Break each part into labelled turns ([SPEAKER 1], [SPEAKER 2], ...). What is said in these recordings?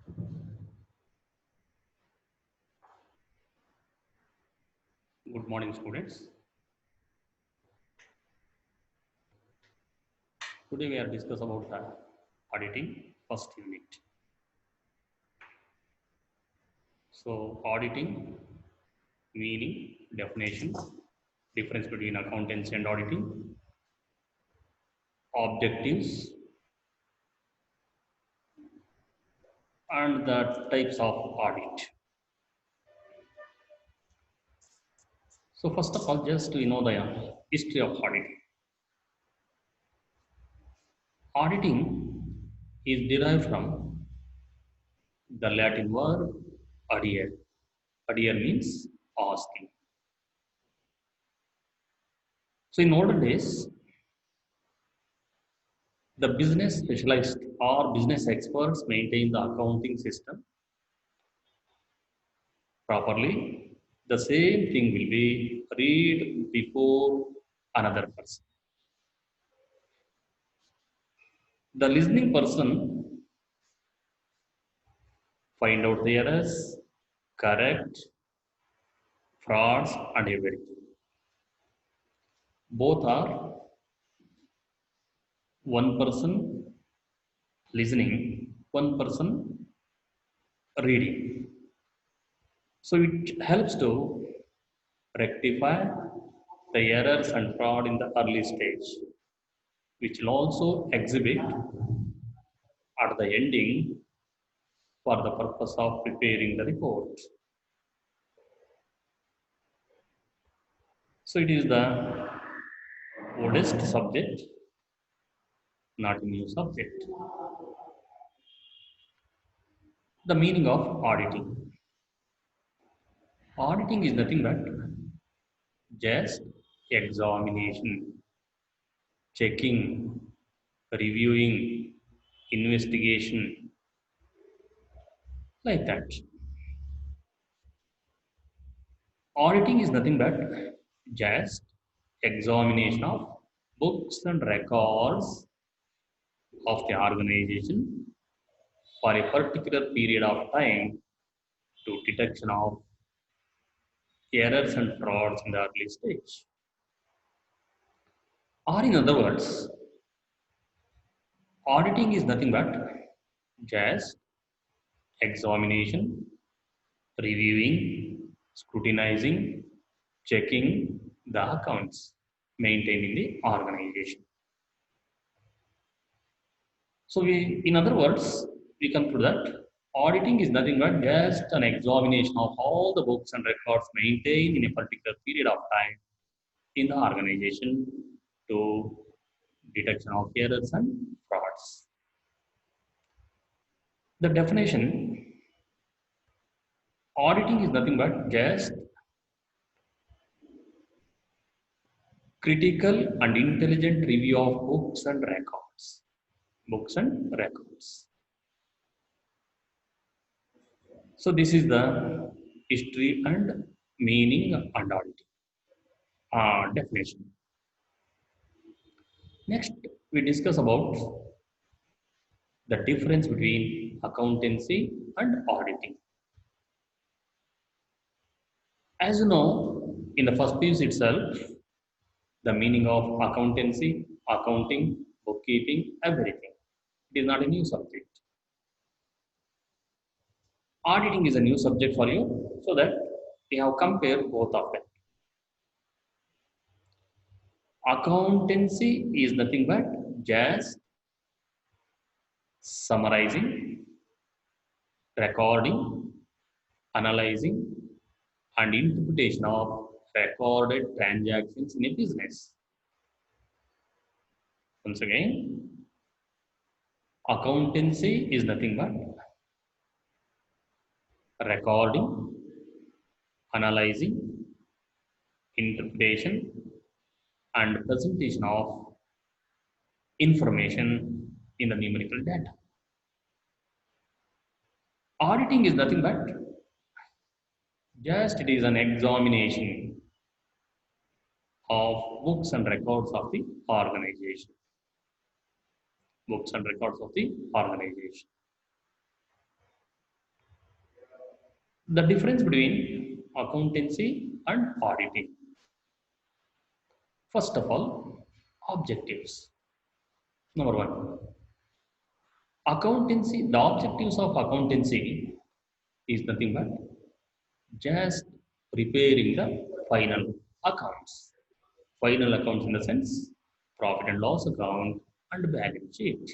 [SPEAKER 1] Good morning, students. Today we are discuss about auditing first unit. So, auditing meaning, definition, difference between accountancy and auditing, objectives, and the types of audit. So, first of all, just to know the history of auditing. Auditing is derived from the Latin word audire. Audire means asking. So, in olden days, the business specialist or business experts maintain the accounting system properly. The same thing will be read before another person. The listening person find out the errors, correct frauds and everything. Both are one person listening, one person reading. So it helps to rectify the errors and fraud in the early stage, which will also exhibit at the ending for the purpose of preparing the report. So it is the oldest subject, not a new subject. The meaning of auditing. Auditing is nothing but just examination, checking, reviewing, investigation, like that. Auditing is nothing but just examination of books and records of the organization for a particular period of time to detection of errors and frauds in the early stage. Or in other words, auditing is nothing but just examination, reviewing, scrutinizing, checking the accounts maintained in the organization. So in other words, we conclude that auditing is nothing but just an examination of all the books and records maintained in a particular period of time in the organization to detection of errors and frauds. The definition, auditing is nothing but just critical and intelligent review of books and records. Books and records. So this is the history and meaning and auditing definition. Next, we discuss about the difference between accountancy and auditing. As you know, in the first piece itself, the meaning of accountancy, accounting, bookkeeping, everything. It is not a new subject. Auditing is a new subject for you, so that we have compared both of them. Accountancy is nothing but just summarizing, recording, analyzing, and interpretation of recorded transactions in a business. Once again, accountancy is nothing but recording, analyzing, interpretation, and presentation of information in the numerical data. Auditing is nothing but just it is an examination of books and records of the organization. Books and records of the organization. The difference between accountancy and auditing. First of all, objectives. Number one, accountancy. The objectives of accountancy is nothing but just preparing the final accounts. Final accounts in the sense profit and loss account and balance sheet.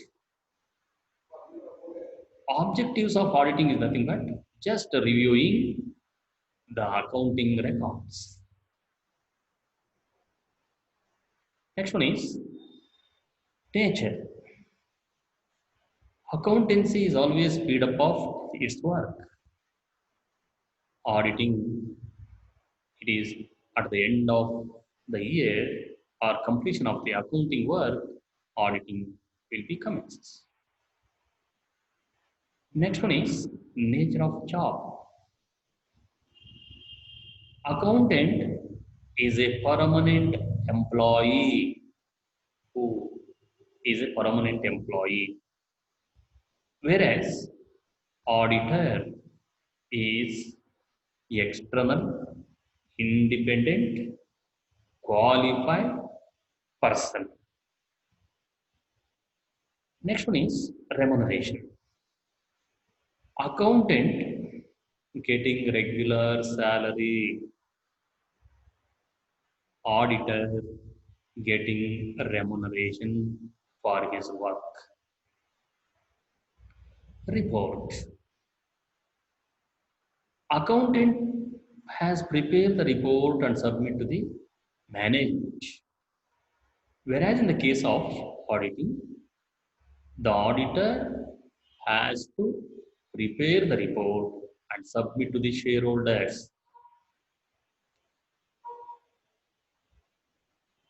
[SPEAKER 1] Objectives of auditing is nothing but just reviewing the accounting records. Next one is nature. Accountancy is always speed up of its work. Auditing, it is at the end of the year or completion of the accounting work, auditing will be commenced. Next one is nature of job. Accountant is a permanent employee who is a permanent employee, whereas auditor is external, independent, qualified person. Next one is remuneration. Accountant getting regular salary, auditor getting remuneration for his work. Report. Accountant has prepared the report and submit to the management. Whereas in the case of auditing, the auditor has to prepare the report and submit to the shareholders.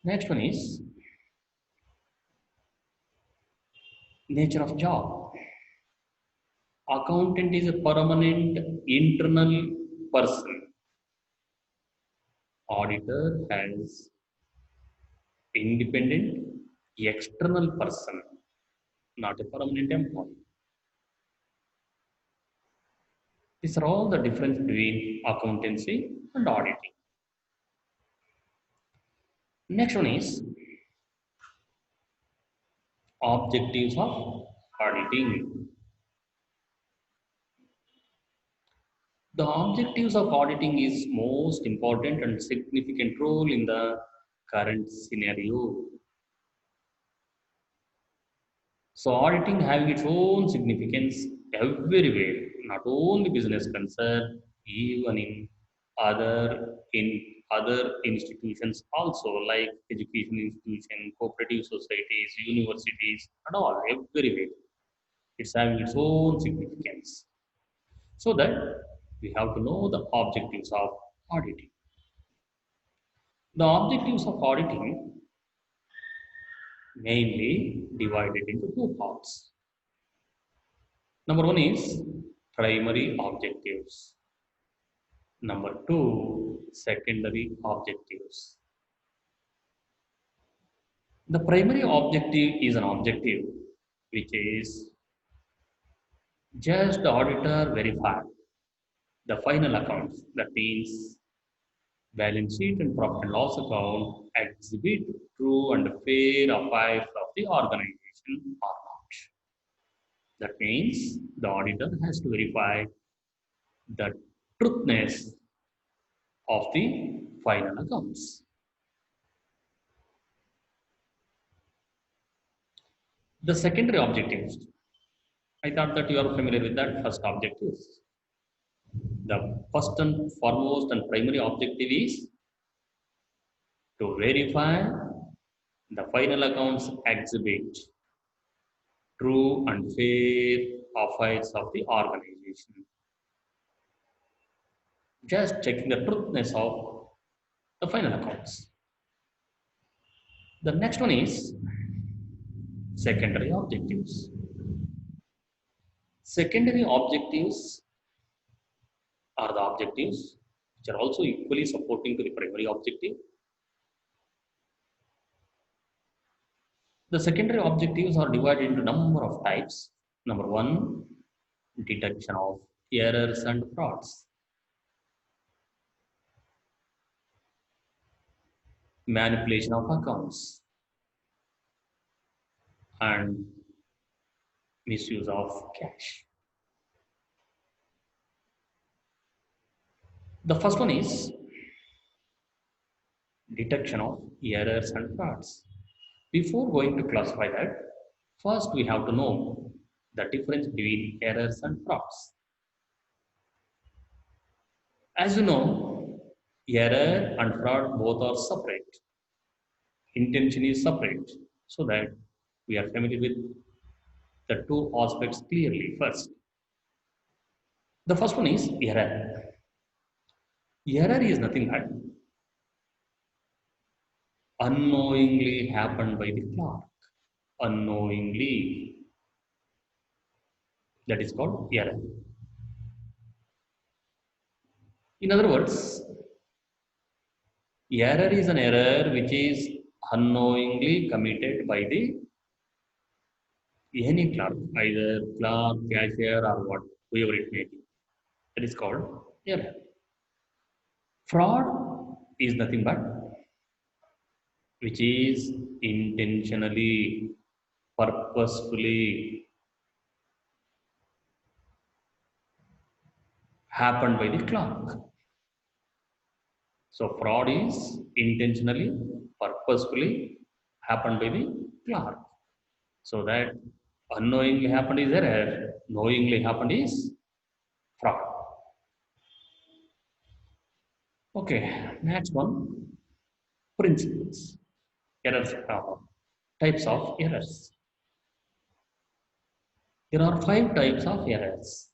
[SPEAKER 1] Next one is nature of job. Accountant is a permanent internal person. Auditor has independent external person, not a permanent employee. These are all the difference between accountancy and auditing. Next one is objectives of auditing. The objectives of auditing is most important and significant role in the current scenario. So auditing having its own significance everywhere, not only business concern, even in other institutions also like education institution, cooperative societies, universities, and all everywhere. It's having its own significance. So that we have to know the objectives of auditing. The objectives of auditing mainly divided into two parts. Number one is primary objectives. Number two, secondary objectives. The primary objective is an objective which is just the auditor verify the final accounts. That means balance sheet and profit and loss account exhibit true and fair affairs of the organization or not. That means the auditor has to verify the truthness of the final accounts. The secondary objectives. I thought that you are familiar with that first objectives. The first and foremost and primary objective is to verify the final accounts exhibit true and fair affairs of the organization. Just checking the truthness of the final accounts. The next one is secondary objectives. Secondary objectives are the objectives which are also equally supporting to the primary objective. The secondary objectives are divided into number of types. Number one, detection of errors and frauds. manipulation of accounts, and misuse of cash. The first one is detection of errors and frauds. Before going to classify that, first we have to know the difference between errors and frauds. As you know, error and fraud both are separate. Intention is separate, so that we are familiar with the two aspects clearly. First, the first one is error. Error is nothing but unknowingly happened by the clerk. Unknowingly, that is called error. In other words, error is an error which is unknowingly committed by the any clerk, either clerk, cashier, or what, whoever it may be. That is called error. Fraud is nothing but which is intentionally, purposefully happened by the clerk. So fraud is intentionally, purposefully happened by the clerk. So that unknowingly happened is error, knowingly happened is fraud. Okay, next one, principles, errors, types of errors. There are five types of errors.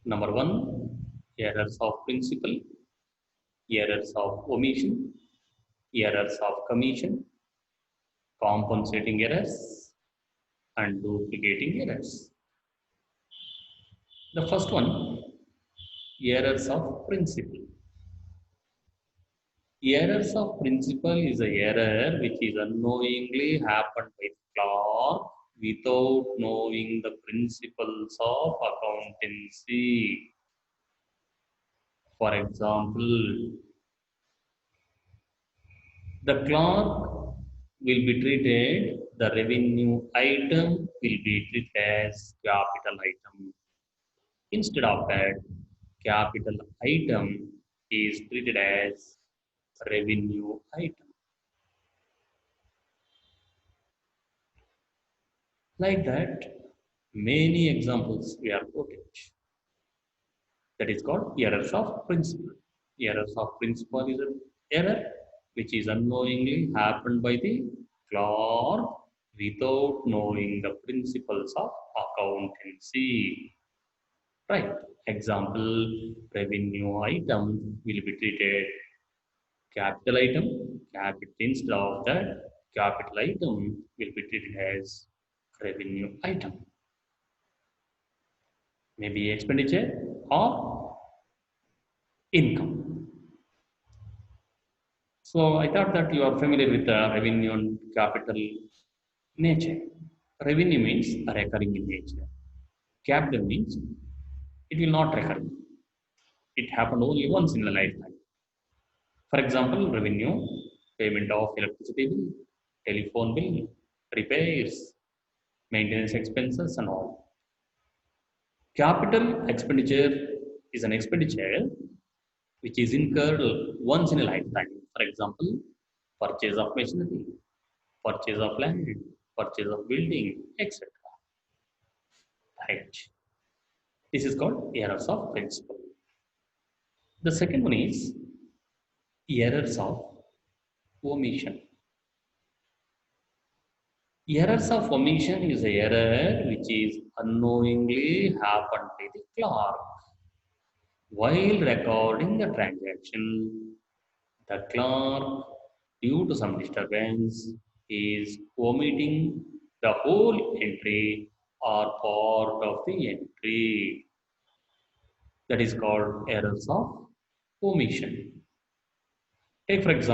[SPEAKER 1] Number one, errors of principle, errors of omission, errors of commission, compensating errors, and duplicating errors. The first one, errors of principle. Errors of principle is a error which is unknowingly happened by the clerk without knowing the principles of accountancy. For example, the clerk will be treated, the revenue item will be treated as capital item. Instead of that, capital item is treated as revenue item. Like that, many examples we are quoted. That is called errors of principle. Errors of principle is an error which is unknowingly happened by the clerk without knowing the principles of accountancy. Right. Example, revenue item will be treated capital item. Capital instead of that, capital item will be treated as revenue item. Maybe expenditure or income. So I thought that you are familiar with the revenue and capital nature. Revenue means recurring in nature. Capital means it will not recur. It happened only once in a lifetime. For example, revenue, payment of electricity bill, telephone bill, repairs, maintenance expenses, and all. Capital expenditure is an expenditure which is incurred once in a lifetime. For example, purchase of machinery, purchase of land, purchase of building, etc. Right. This is called errors of principle. The second one is errors of omission. Errors of omission is a error which is unknowingly happened by the clerk while recording the transaction. The clerk, due to some disturbance, is omitting the whole entry or part of the entry. That is called errors of omission. Take for example.